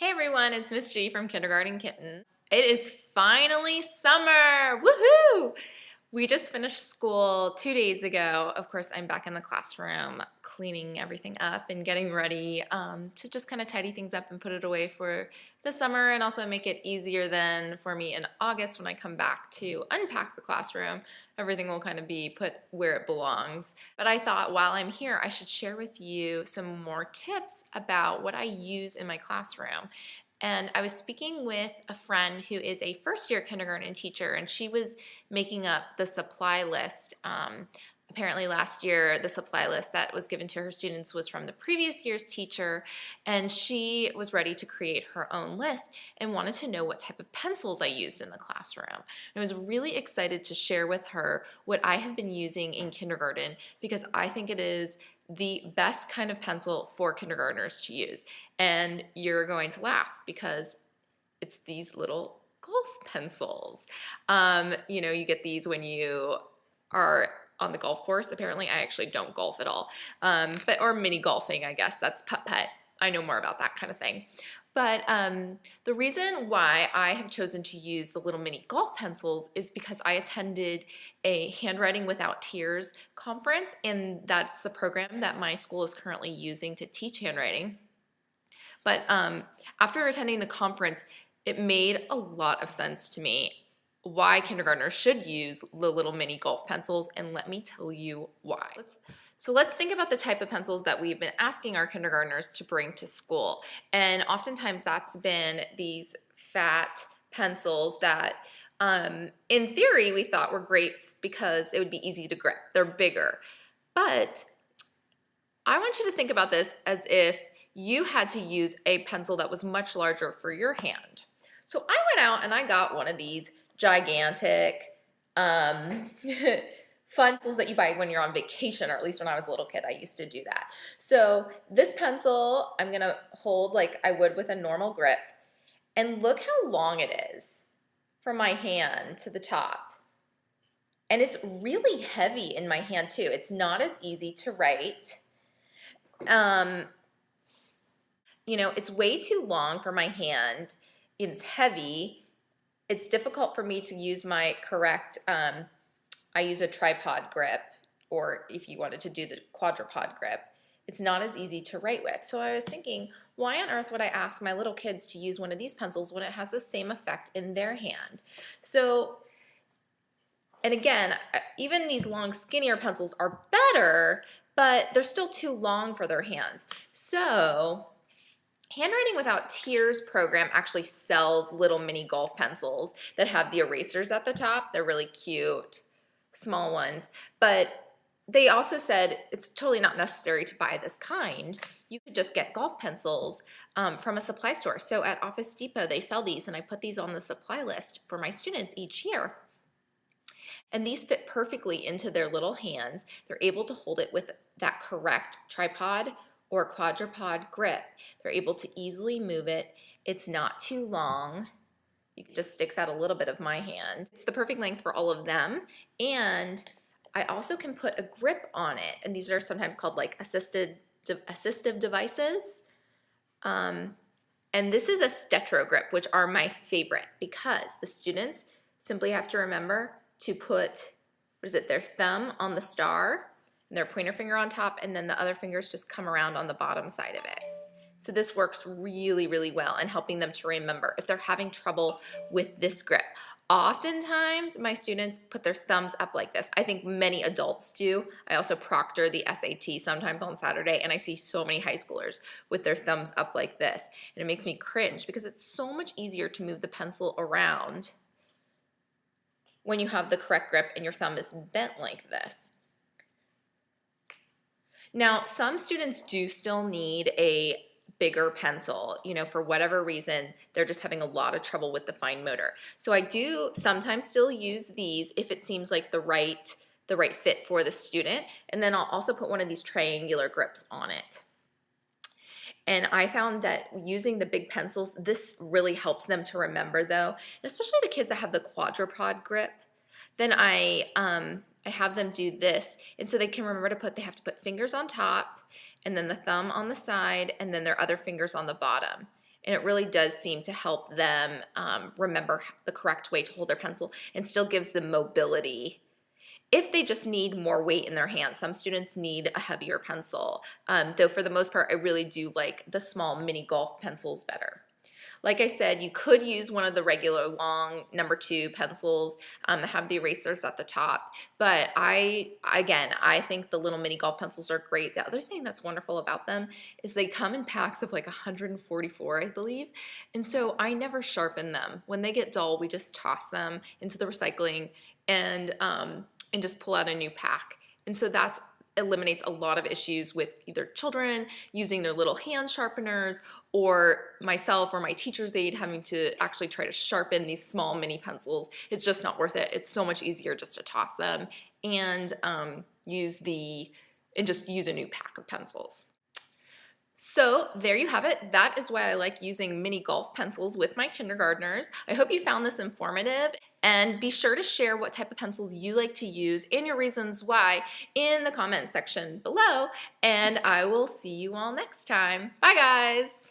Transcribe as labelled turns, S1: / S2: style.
S1: Hey everyone, it's Miss G from Kindergarten Kitten. It is finally summer! Woohoo! We just finished school 2 days ago. Of course, I'm back in the classroom cleaning everything up and getting ready to just kind of tidy things up and put it away for the summer, and also make it easier then for me in August when I come back to unpack the classroom. Everything will kind of be put where it belongs. But I thought while I'm here, I should share with you some more tips about what I use in my classroom. And I was speaking with a friend who is a first-year kindergarten teacher, and she was making up the supply list. Apparently last year, the supply list that was given to her students was from the previous year's teacher, and she was ready to create her own list and wanted to know what type of pencils I used in the classroom. And I was really excited to share with her what I have been using in kindergarten, because I think it is the best kind of pencil for kindergartners to use. And you're going to laugh because it's these little golf pencils. You get these when you are on the golf course. Apparently, I actually don't golf at all, or mini golfing, I guess. That's putt-putt. I know more about that kind of thing. But the reason why I have chosen to use the little mini golf pencils is because I attended a Handwriting Without Tears conference, and that's a program that my school is currently using to teach handwriting. But after attending the conference, it made a lot of sense to me why kindergartners should use the little mini golf pencils, and let me tell you why. So let's think about the type of pencils that we've been asking our kindergartners to bring to school. And oftentimes that's been these fat pencils that in theory we thought were great because it would be easy to grip. They're bigger. But I want you to think about this as if you had to use a pencil that was much larger for your hand. So I went out and I got one of these gigantic pencils that you buy when you're on vacation, or at least when I was a little kid, I used to do that. So this pencil, I'm gonna hold like I would with a normal grip, and look how long it is from my hand to the top. And it's really heavy in my hand too. It's not as easy to write. It's way too long for my hand. It's heavy. It's difficult for me to use my correct, I use a tripod grip, or if you wanted to do the quadrupod grip, it's not as easy to write with. So I was thinking, why on earth would I ask my little kids to use one of these pencils when it has the same effect in their hand? So, and again, even these long, skinnier pencils are better, but they're still too long for their hands. So Handwriting Without Tears program actually sells little mini golf pencils that have the erasers at the top. They're really cute, small ones. But they also said it's totally not necessary to buy this kind. You could just get golf pencils from a supply store. So at Office Depot, they sell these, and I put these on the supply list for my students each year. And these fit perfectly into their little hands. They're able to hold it with that correct tripod or quadrupod grip. They're able to easily move it. It's not too long. It just sticks out a little bit of my hand. It's the perfect length for all of them. And I also can put a grip on it. And these are sometimes called like assistive devices. And this is a Stetro grip, which are my favorite because the students simply have to remember to put, their thumb on the star, and their pointer finger on top, and then the other fingers just come around on the bottom side of it. So this works really, really well in helping them to remember if they're having trouble with this grip. Oftentimes, my students put their thumbs up like this. I think many adults do. I also proctor the SAT sometimes on Saturday, and I see so many high schoolers with their thumbs up like this. And it makes me cringe because it's so much easier to move the pencil around when you have the correct grip and your thumb is bent like this. Now, some students do still need a bigger pencil, for whatever reason, they're just having a lot of trouble with the fine motor. So I do sometimes still use these if it seems like the right fit for the student, and then I'll also put one of these triangular grips on it. And I found that using the big pencils, this really helps them to remember though, and especially the kids that have the quadrupod grip. Then I have them do this, and so they can remember they have to put fingers on top, and then the thumb on the side, and then their other fingers on the bottom. and it really does seem to help them remember the correct way to hold their pencil and still gives them mobility. If they just need more weight in their hand, some students need a heavier pencil, though for the most part, I really do like the small mini golf pencils better. Like I said, you could use one of the regular long number 2 pencils that have the erasers at the top, but I think the little mini golf pencils are great. The other thing that's wonderful about them is they come in packs of like 144, I believe, and so I never sharpen them. When they get dull, we just toss them into the recycling and just pull out a new pack. And so that eliminates a lot of issues with either children using their little hand sharpeners or myself or my teacher's aide having to actually try to sharpen these small mini pencils. It's just not worth it. It's so much easier just to toss them and just use a new pack of pencils. So there you have it. That is why I like using mini golf pencils with my kindergartners. I hope you found this informative, and be sure to share what type of pencils you like to use and your reasons why in the comment section below, and I will see you all next time. Bye guys!